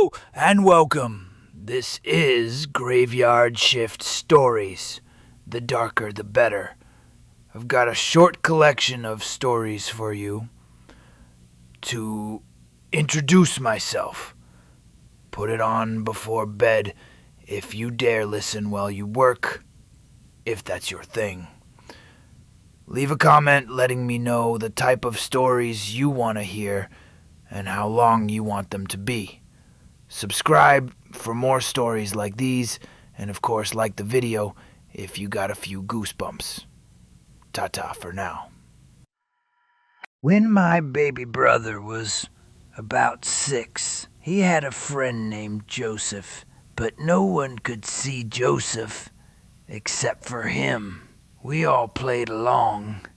Hello and welcome. This is Graveyard Shift Stories. The darker the better. I've got a short collection of stories for you to introduce myself. Put it on before bed if you dare listen while you work, if that's your thing. Leave a comment letting me know the type of stories you want to hear and how long you want them to be. Subscribe for more stories like these, and of course like the video if you got a few goosebumps. Ta-ta for now. When my baby brother was about 6, he had a friend named Joseph, but no one could see Joseph except for him. We all played along.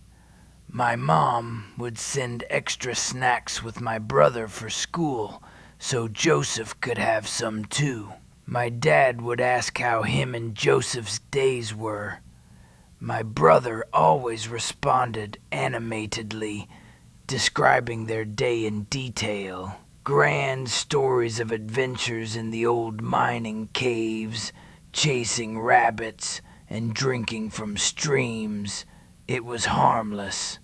My mom would send extra snacks with my brother for school, so Joseph could have some too. My dad would ask how him and Joseph's days were. My brother always responded animatedly, describing their day in detail. Grand stories of adventures in the old mining caves, chasing rabbits, and drinking from streams. It was harmless.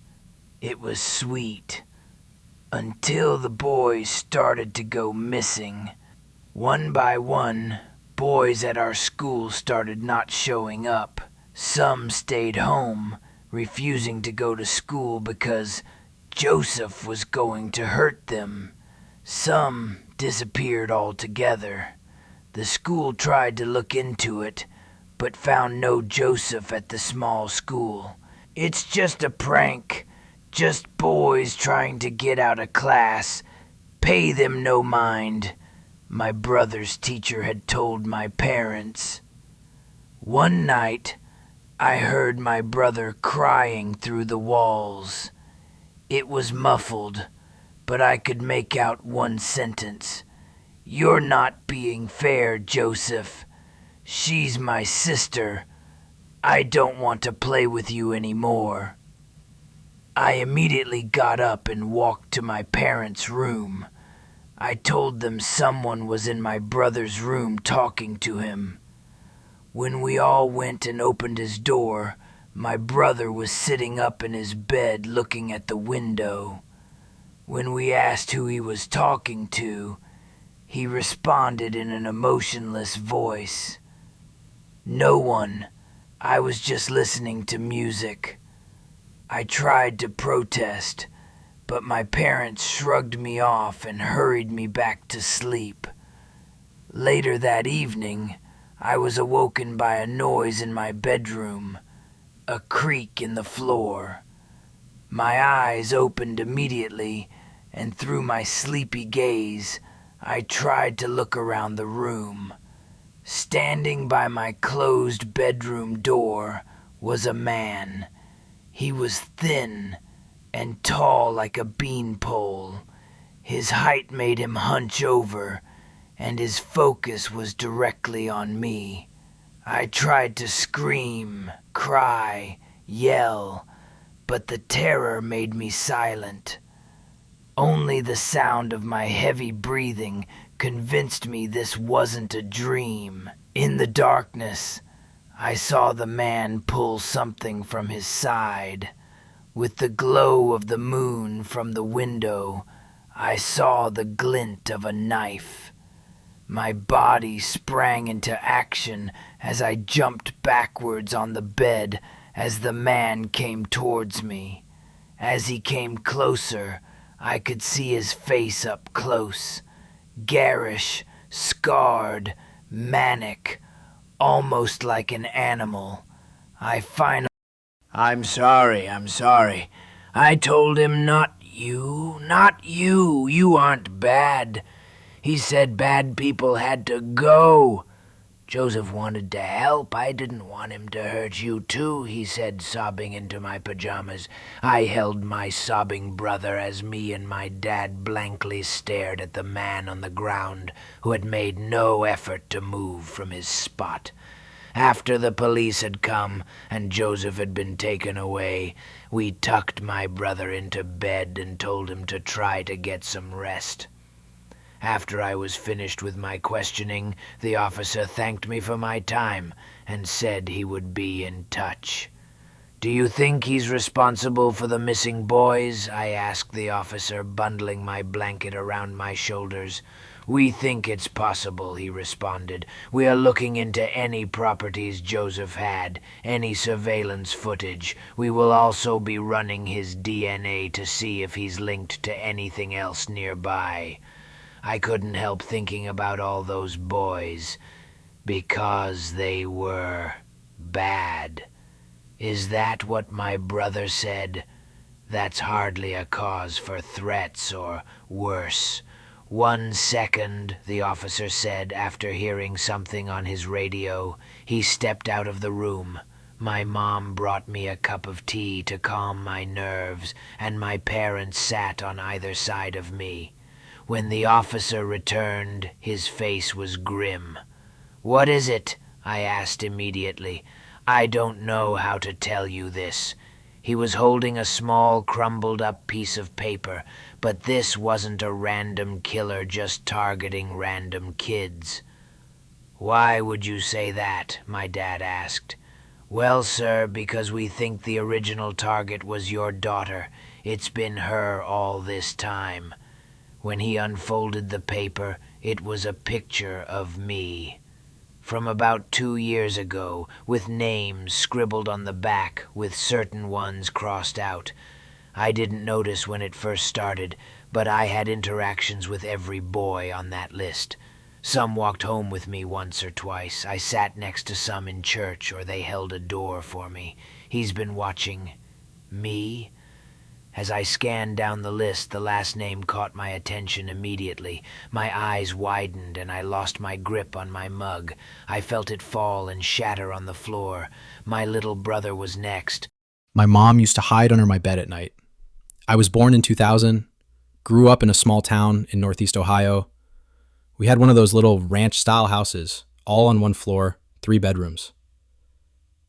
It was sweet. Until the boys started to go missing. One by one, boys at our school started not showing up. Some stayed home, refusing to go to school because Joseph was going to hurt them. Some disappeared altogether. The school tried to look into it, but found no Joseph at the small school. It's just a prank. Just boys trying to get out of class. Pay them no mind, my brother's teacher had told my parents. One night, I heard my brother crying through the walls. It was muffled, but I could make out one sentence. "You're not being fair, Joseph. She's my sister. I don't want to play with you anymore." I immediately got up and walked to my parents' room. I told them someone was in my brother's room talking to him. When we all went and opened his door, my brother was sitting up in his bed looking at the window. When we asked who he was talking to, he responded in an emotionless voice. "No one. I was just listening to music." I tried to protest, but my parents shrugged me off and hurried me back to sleep. Later that evening, I was awoken by a noise in my bedroom, a creak in the floor. My eyes opened immediately, and through my sleepy gaze, I tried to look around the room. Standing by my closed bedroom door was a man. He was thin and tall like a beanpole. His height made him hunch over, and his focus was directly on me. I tried to scream, cry, yell, but the terror made me silent. Only the sound of my heavy breathing convinced me this wasn't a dream. In the darkness, I saw the man pull something from his side. With the glow of the moon from the window, I saw the glint of a knife. My body sprang into action as I jumped backwards on the bed as the man came towards me. As he came closer, I could see his face up close. Garish, scarred, manic, almost like an animal. I'm sorry. I told him not you, you aren't bad. He said bad people had to go. Joseph wanted to help. I didn't want him to hurt you too, he said, sobbing into my pajamas. I held my sobbing brother as me and my dad blankly stared at the man on the ground who had made no effort to move from his spot. After the police had come and Joseph had been taken away, we tucked my brother into bed and told him to try to get some rest. After I was finished with my questioning, the officer thanked me for my time and said he would be in touch. "Do you think he's responsible for the missing boys?" I asked the officer, bundling my blanket around my shoulders. "We think it's possible," he responded. "We are looking into any properties Joseph had, any surveillance footage. We will also be running his DNA to see if he's linked to anything else nearby." I couldn't help thinking about all those boys, because they were bad. Is that what my brother said? That's hardly a cause for threats or worse. "1 second," the officer said after hearing something on his radio. He stepped out of the room. My mom brought me a cup of tea to calm my nerves, and my parents sat on either side of me. When the officer returned, his face was grim. "What is it?" I asked immediately. "I don't know how to tell you this." He was holding a small, crumbled-up piece of paper, but this wasn't a random killer just targeting random kids. "Why would you say that?" my dad asked. "Well, sir, because we think the original target was your daughter. It's been her all this time." When he unfolded the paper, it was a picture of me. From about 2 years ago, with names scribbled on the back, with certain ones crossed out. I didn't notice when it first started, but I had interactions with every boy on that list. Some walked home with me once or twice. I sat next to some in church, or they held a door for me. He's been watching me. As I scanned down the list, the last name caught my attention immediately. My eyes widened and I lost my grip on my mug. I felt it fall and shatter on the floor. My little brother was next. My mom used to hide under my bed at night. I was born in 2000, grew up in a small town in Northeast Ohio. We had one of those little ranch-style houses, all on one floor, 3 bedrooms.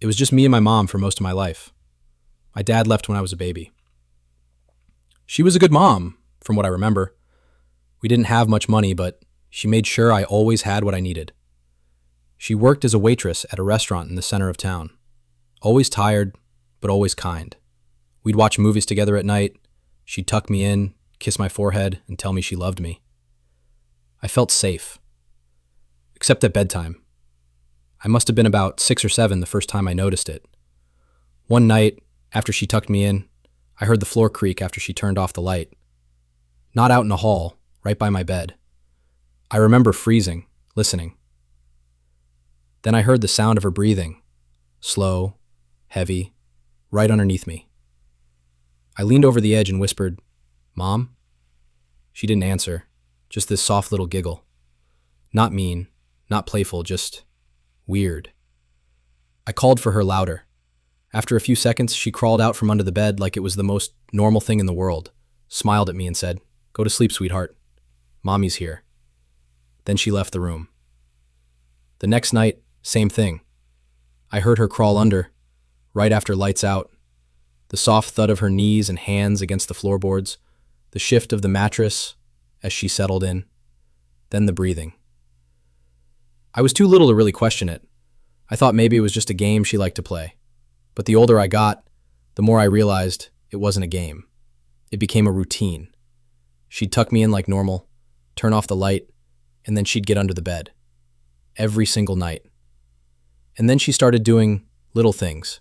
It was just me and my mom for most of my life. My dad left when I was a baby. She was a good mom, from what I remember. We didn't have much money, but she made sure I always had what I needed. She worked as a waitress at a restaurant in the center of town. Always tired, but always kind. We'd watch movies together at night. She'd tuck me in, kiss my forehead, and tell me she loved me. I felt safe. Except at bedtime. I must have been about 6 or 7 the first time I noticed it. One night, after she tucked me in, I heard the floor creak after she turned off the light. Not out in the hall, right by my bed. I remember freezing, listening. Then I heard the sound of her breathing, slow, heavy, right underneath me. I leaned over the edge and whispered, "Mom?" She didn't answer, just this soft little giggle. Not mean, not playful, just weird. I called for her louder. After a few seconds, she crawled out from under the bed like it was the most normal thing in the world, smiled at me and said, "Go to sleep, sweetheart. Mommy's here." Then she left the room. The next night, same thing. I heard her crawl under, right after lights out. The soft thud of her knees and hands against the floorboards, the shift of the mattress as she settled in, then the breathing. I was too little to really question it. I thought maybe it was just a game she liked to play. But the older I got, the more I realized it wasn't a game. It became a routine. She'd tuck me in like normal, turn off the light, and then she'd get under the bed. Every single night. And then she started doing little things.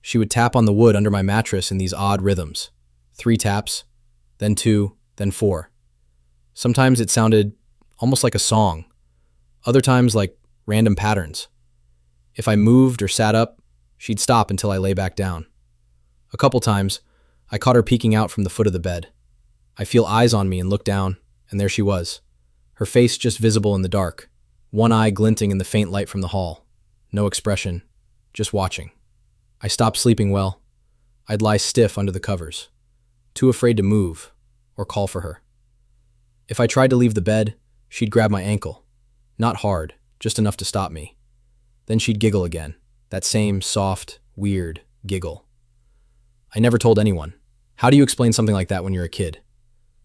She would tap on the wood under my mattress in these odd rhythms. 3 taps, then 2, then 4. Sometimes it sounded almost like a song. Other times like random patterns. If I moved or sat up, she'd stop until I lay back down. A couple times, I caught her peeking out from the foot of the bed. I feel eyes on me and look down, and there she was. Her face just visible in the dark, one eye glinting in the faint light from the hall. No expression, just watching. I stopped sleeping well. I'd lie stiff under the covers, too afraid to move or call for her. If I tried to leave the bed, she'd grab my ankle. Not hard, just enough to stop me. Then she'd giggle again. That same soft, weird giggle. I never told anyone. How do you explain something like that when you're a kid?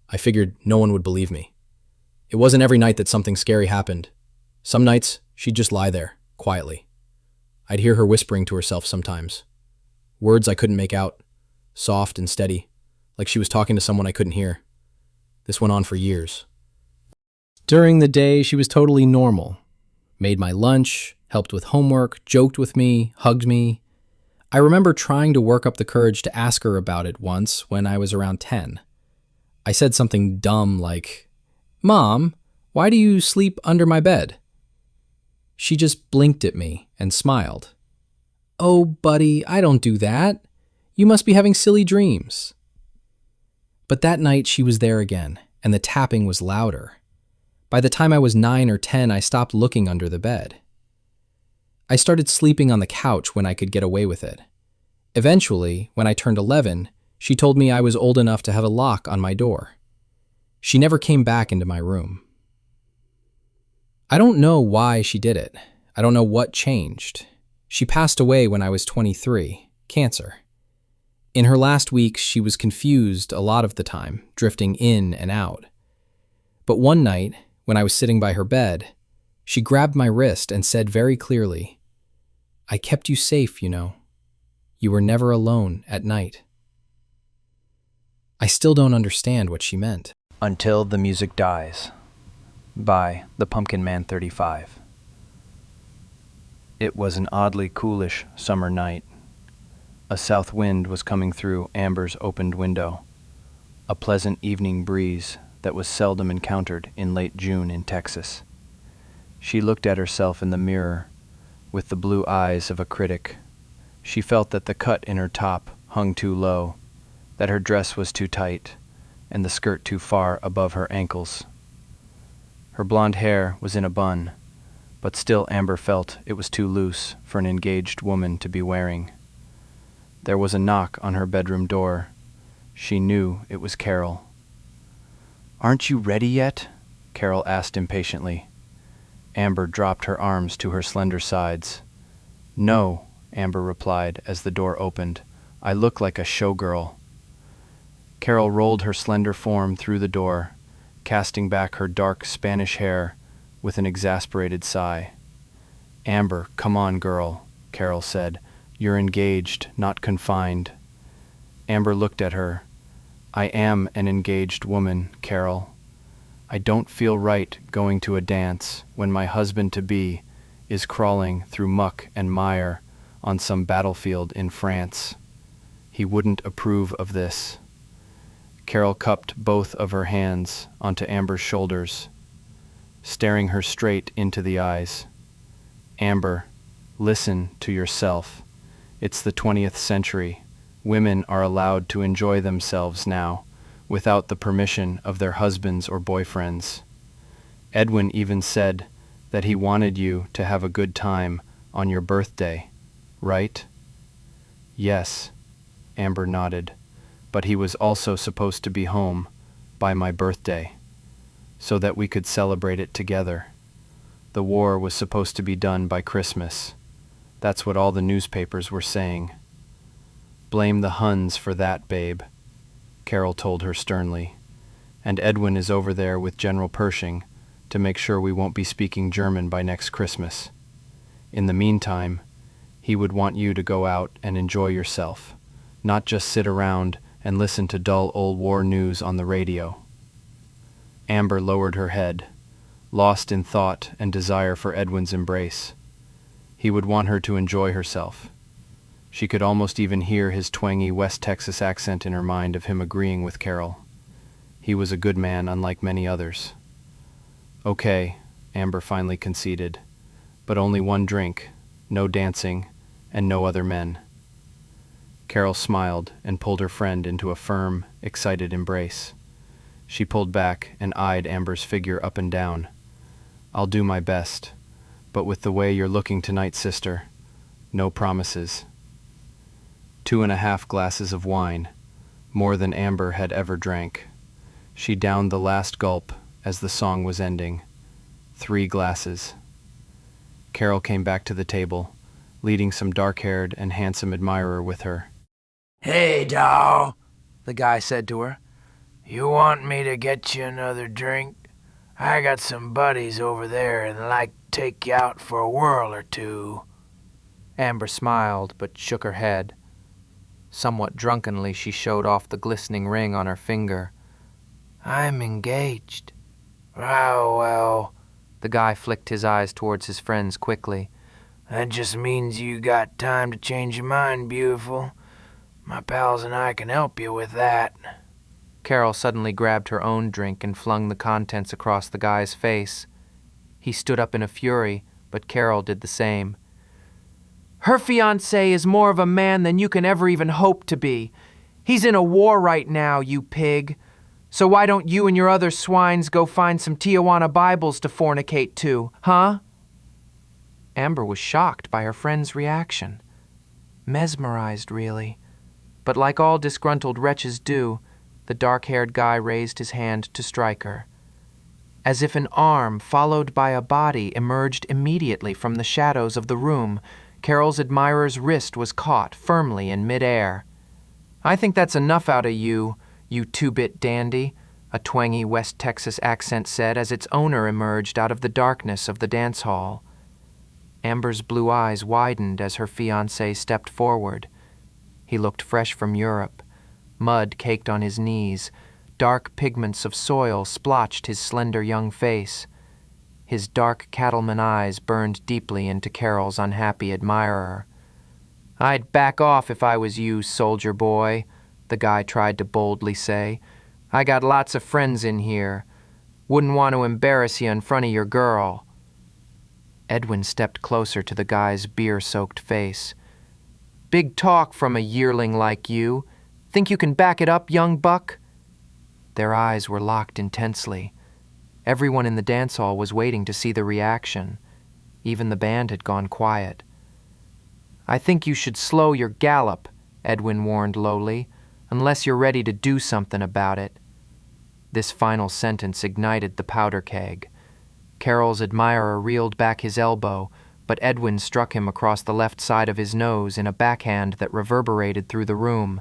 I figured no one would believe me. It wasn't every night that something scary happened. Some nights, she'd just lie there, quietly. I'd hear her whispering to herself sometimes. Words I couldn't make out, soft and steady, like she was talking to someone I couldn't hear. This went on for years. During the day, she was totally normal. Made my lunch, helped with homework, joked with me, hugged me. I remember trying to work up the courage to ask her about it once when I was around 10. I said something dumb like, "Mom, why do you sleep under my bed?" She just blinked at me and smiled. "Oh, buddy, I don't do that. You must be having silly dreams." But that night she was there again, and the tapping was louder. By the time I was 9 or 10, I stopped looking under the bed. I started sleeping on the couch when I could get away with it. Eventually, when I turned 11, she told me I was old enough to have a lock on my door. She never came back into my room. I don't know why she did it. I don't know what changed. She passed away when I was 23, cancer. In her last weeks, she was confused a lot of the time, drifting in and out. But one night, when I was sitting by her bed, she grabbed my wrist and said very clearly, "I kept you safe, you know. You were never alone at night." I still don't understand what she meant. Until the Music Dies by the Pumpkin Man 35. It was an oddly coolish summer night. A south wind was coming through Amber's opened window, a pleasant evening breeze that was seldom encountered in late June in Texas. She looked at herself in the mirror with the blue eyes of a critic. She felt that the cut in her top hung too low, that her dress was too tight, and the skirt too far above her ankles. Her blonde hair was in a bun, but still Amber felt it was too loose for an engaged woman to be wearing. There was a knock on her bedroom door. She knew it was Carol. "Aren't you ready yet?" Carol asked impatiently. Amber dropped her arms to her slender sides. "No," Amber replied as the door opened. "I look like a showgirl." Carol rolled her slender form through the door, casting back her dark Spanish hair with an exasperated sigh. "Amber, come on, girl," Carol said. "You're engaged, not confined." Amber looked at her. "I am an engaged woman, Carol. I don't feel right going to a dance when my husband-to-be is crawling through muck and mire on some battlefield in France. He wouldn't approve of this." Carol cupped both of her hands onto Amber's shoulders, staring her straight into the eyes. "Amber, listen to yourself. It's the 20th century. Women are allowed to enjoy themselves now, without the permission of their husbands or boyfriends. Edwin even said that he wanted you to have a good time on your birthday, right?" "Yes," Amber nodded, "but he was also supposed to be home by my birthday, so that we could celebrate it together. The war was supposed to be done by Christmas. That's what all the newspapers were saying." "Blame the Huns for that, babe," Carol told her sternly. "And Edwin is over there with General Pershing to make sure we won't be speaking German by next Christmas. In the meantime, he would want you to go out and enjoy yourself, not just sit around and listen to dull old war news on the radio." Amber lowered her head, lost in thought and desire for Edwin's embrace. He would want her to enjoy herself. She could almost even hear his twangy West Texas accent in her mind of him agreeing with Carol. He was a good man, unlike many others. "Okay," Amber finally conceded, "but only one drink, no dancing, and no other men." Carol smiled and pulled her friend into a firm, excited embrace. She pulled back and eyed Amber's figure up and down. "I'll do my best, but with the way you're looking tonight, sister, no promises." 2.5 glasses of wine, more than Amber had ever drank. She downed the last gulp as the song was ending. 3 glasses. Carol came back to the table, leading some dark-haired and handsome admirer with her. "Hey, doll," the guy said to her. "You want me to get you another drink? I got some buddies over there and like to take you out for a whirl or two. Amber smiled, but shook her head. Somewhat drunkenly, she showed off the glistening ring on her finger. I'm engaged. Oh, well, the guy flicked his eyes towards his friends quickly. That just means you got time to change your mind, beautiful. My pals and I can help you with that. Carol suddenly grabbed her own drink and flung the contents across the guy's face. He stood up in a fury, but Carol did the same. Her fiancé is more of a man than you can ever even hope to be. He's in a war right now, you pig. So why don't you and your other swines go find some Tijuana Bibles to fornicate to, huh? Amber was shocked by her friend's reaction. Mesmerized, really. But like all disgruntled wretches do, the dark-haired guy raised his hand to strike her. As if an arm followed by a body emerged immediately from the shadows of the room, Carol's admirer's wrist was caught firmly in midair. I think that's enough out of you, you two-bit dandy, a twangy West Texas accent said as its owner emerged out of the darkness of the dance hall. Amber's blue eyes widened as her fiancé stepped forward. He looked fresh from Europe. Mud caked on his knees. Dark pigments of soil splotched his slender young face. His dark cattleman eyes burned deeply into Carol's unhappy admirer. I'd back off if I was you, soldier boy, the guy tried to boldly say. I got lots of friends in here. Wouldn't want to embarrass you in front of your girl. Edwin stepped closer to the guy's beer-soaked face. Big talk from a yearling like you. Think you can back it up, young buck? Their eyes were locked intensely. Everyone in the dance hall was waiting to see the reaction. Even the band had gone quiet. I think you should slow your gallop, Edwin warned lowly, unless you're ready to do something about it. This final sentence ignited the powder keg. Carol's admirer reeled back his elbow, but Edwin struck him across the left side of his nose in a backhand that reverberated through the room.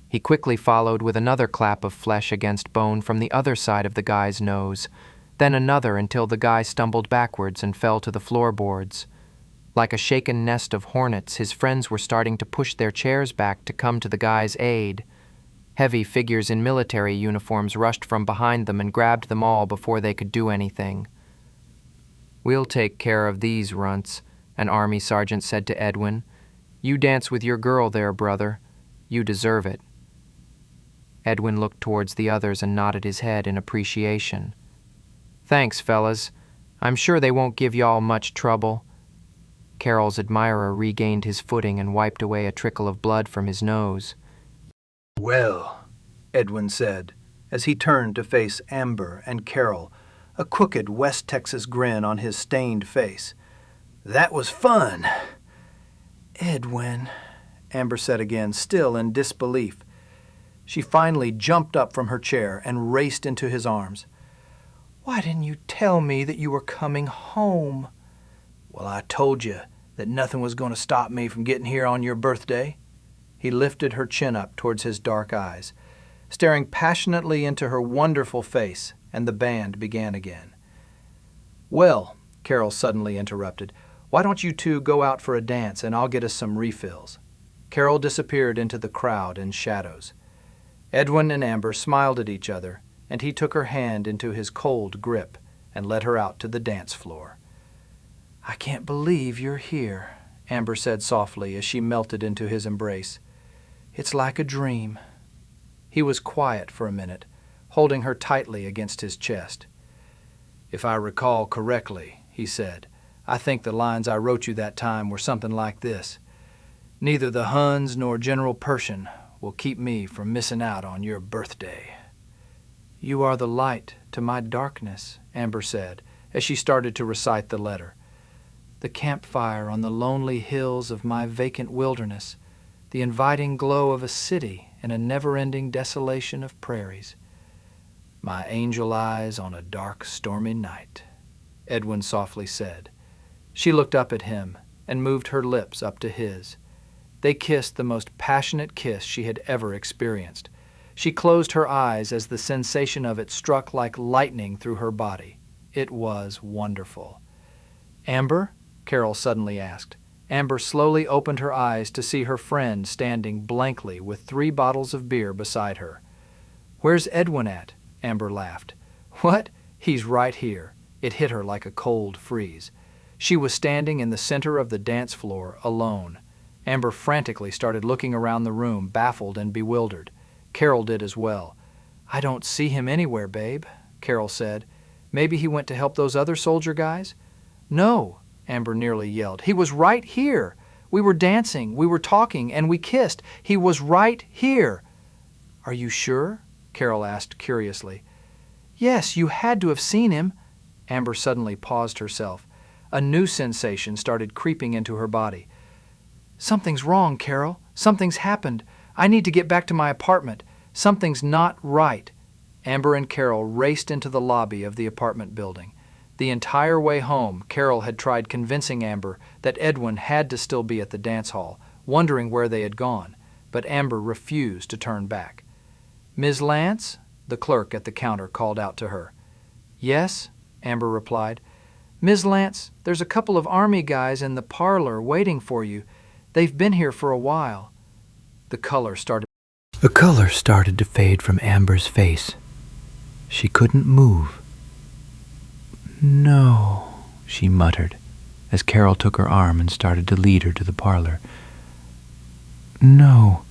He quickly followed with another clap of flesh against bone from the other side of the guy's nose, then another until the guy stumbled backwards and fell to the floorboards. Like a shaken nest of hornets, his friends were starting to push their chairs back to come to the guy's aid. Heavy figures in military uniforms rushed from behind them and grabbed them all before they could do anything. We'll take care of these runts, an army sergeant said to Edwin. You dance with your girl there, brother. You deserve it. Edwin looked towards the others and nodded his head in appreciation. Thanks, fellas. I'm sure they won't give y'all much trouble. Carol's admirer regained his footing and wiped away a trickle of blood from his nose. Well, Edwin said, as he turned to face Amber and Carol, a crooked West Texas grin on his stained face. That was fun. Edwin, Amber said again, still in disbelief. She finally jumped up from her chair and raced into his arms. Why didn't you tell me that you were coming home? Well, I told you that nothing was going to stop me from getting here on your birthday. He lifted her chin up towards his dark eyes, staring passionately into her wonderful face, and the band began again. Well, Carol suddenly interrupted, why don't you two go out for a dance and I'll get us some refills? Carol disappeared into the crowd and shadows. Edwin and Amber smiled at each other, and he took her hand into his cold grip and led her out to the dance floor. I can't believe you're here, Amber said softly as she melted into his embrace. It's like a dream. He was quiet for a minute, holding her tightly against his chest. If I recall correctly, he said, I think the lines I wrote you that time were something like this. Neither the Huns nor General Pershing will keep me from missing out on your birthday. You are the light to my darkness, Amber said, as she started to recite the letter. The campfire on the lonely hills of my vacant wilderness, the inviting glow of a city in a never-ending desolation of prairies. My angel eyes on a dark, stormy night, Edwin softly said. She looked up at him and moved her lips up to his. They kissed the most passionate kiss she had ever experienced. She closed her eyes as the sensation of it struck like lightning through her body. It was wonderful. "Amber?" Carol suddenly asked. Amber slowly opened her eyes to see her friend standing blankly with 3 bottles of beer beside her. "Where's Edwin at?" Amber laughed. "What? He's right here." It hit her like a cold freeze. She was standing in the center of the dance floor, alone. Amber frantically started looking around the room, baffled and bewildered. Carol did as well. "I don't see him anywhere, babe," Carol said. "Maybe he went to help those other soldier guys?" "No," Amber nearly yelled. "He was right here. We were dancing, we were talking, and we kissed. He was right here." "Are you sure?" Carol asked curiously. "Yes, you had to have seen him." Amber suddenly paused herself. A new sensation started creeping into her body. "Something's wrong, Carol. Something's happened. I need to get back to my apartment. Something's not right." Amber and Carol raced into the lobby of the apartment building. The entire way home, Carol had tried convincing Amber that Edwin had to still be at the dance hall, wondering where they had gone, but Amber refused to turn back. "Ms. Lance?" the clerk at the counter called out to her. "Yes," Amber replied. "Ms. Lance, there's a couple of Army guys in the parlor waiting for you. They've been here for a while." The color started to fade from Amber's face. She couldn't move. "No," she muttered, as Carol took her arm and started to lead her to the parlor. "No,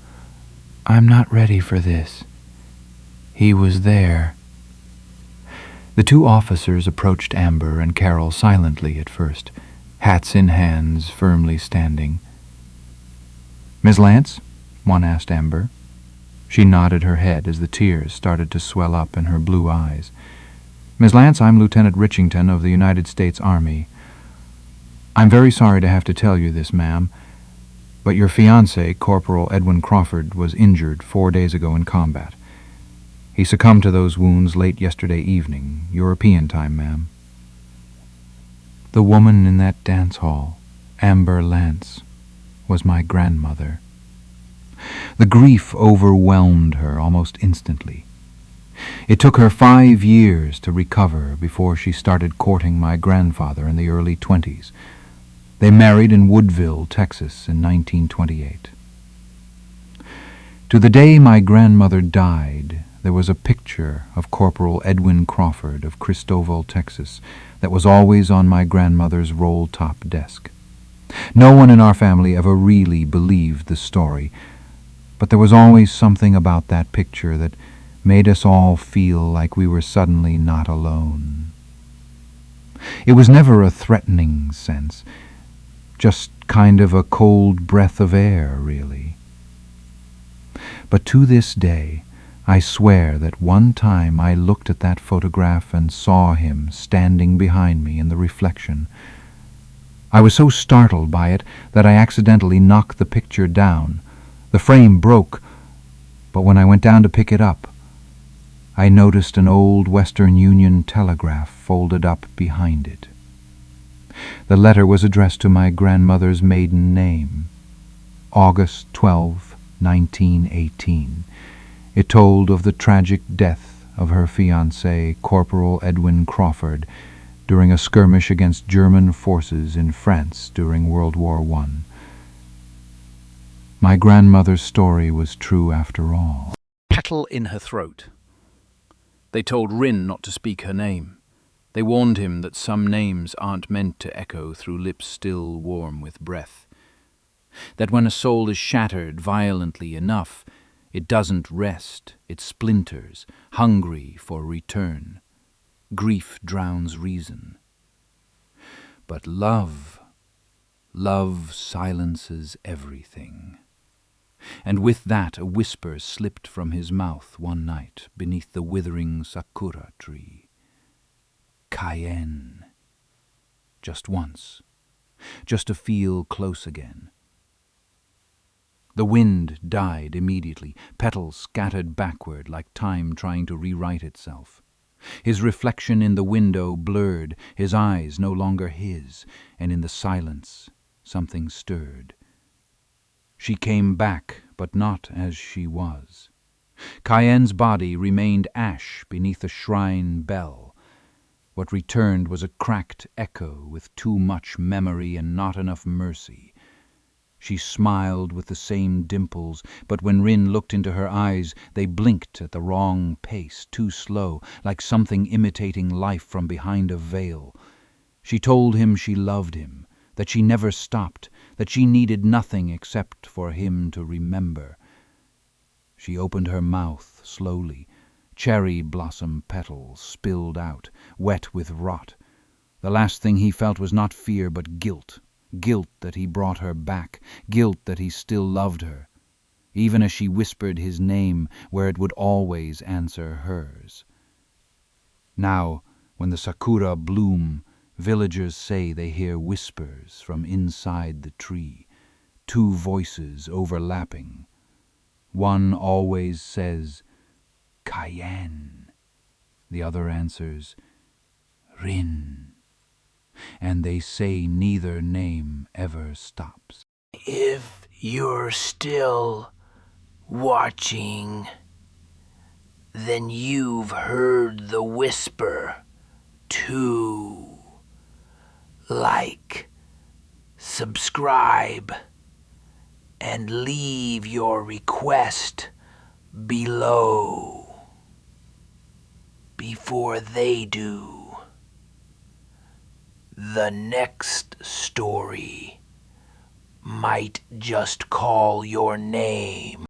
I'm not ready for this. He was there." The 2 officers approached Amber and Carol silently at first, hats in hands, firmly standing. "Miss Lance?" one asked Amber. She nodded her head as the tears started to swell up in her blue eyes. "Miss Lance, I'm Lieutenant Richington of the United States Army. I'm very sorry to have to tell you this, ma'am, but your fiancé, Corporal Edwin Crawford, was injured 4 days ago in combat. He succumbed to those wounds late yesterday evening, European time, ma'am." The woman in that dance hall, Amber Lance, was my grandmother. The grief overwhelmed her almost instantly. It took her 5 years to recover before she started courting my grandfather in the early 20s. They married in Woodville, Texas, in 1928. To the day my grandmother died, there was a picture of Corporal Edwin Crawford of Christoval, Texas, that was always on my grandmother's roll-top desk. No one in our family ever really believed the story, but there was always something about that picture that made us all feel like we were suddenly not alone. It was never a threatening sense, just kind of a cold breath of air, really. But to this day, I swear that one time I looked at that photograph and saw him standing behind me in the reflection. I was so startled by it that I accidentally knocked the picture down. The frame broke, but when I went down to pick it up, I noticed an old Western Union telegraph folded up behind it. The letter was addressed to my grandmother's maiden name, August 12, 1918. It told of the tragic death of her fiancé, Corporal Edwin Crawford, during a skirmish against German forces in France during World War I. My grandmother's story was true after all. Kettle in her throat. They told Rin not to speak her name. They warned him that some names aren't meant to echo through lips still warm with breath. That when a soul is shattered violently enough, it doesn't rest, it splinters, hungry for return. Grief drowns reason. But love silences everything. And with that a whisper slipped from his mouth one night beneath the withering sakura tree. Cayenne. Just once. Just to feel close again. The wind died immediately, petals scattered backward like time trying to rewrite itself. His reflection in the window blurred, his eyes no longer his, and in the silence something stirred. She came back, but not as she was. Cayenne's body remained ash beneath a shrine bell. What returned was a cracked echo with too much memory and not enough mercy. She smiled with the same dimples, but when Rin looked into her eyes, they blinked at the wrong pace, too slow, like something imitating life from behind a veil. She told him she loved him, that she never stopped, that she needed nothing except for him to remember. She opened her mouth slowly. Cherry blossom petals spilled out, wet with rot. The last thing he felt was not fear but guilt. Guilt that he brought her back, guilt that he still loved her, even as she whispered his name where it would always answer hers. Now, when the sakura bloom, villagers say they hear whispers from inside the tree, two voices overlapping. One always says, Cayenne. The other answers, Rin. And they say neither name ever stops. If you're still watching, then you've heard the whisper, too. Like, subscribe, and leave your request below before they do. The next story might just call your name.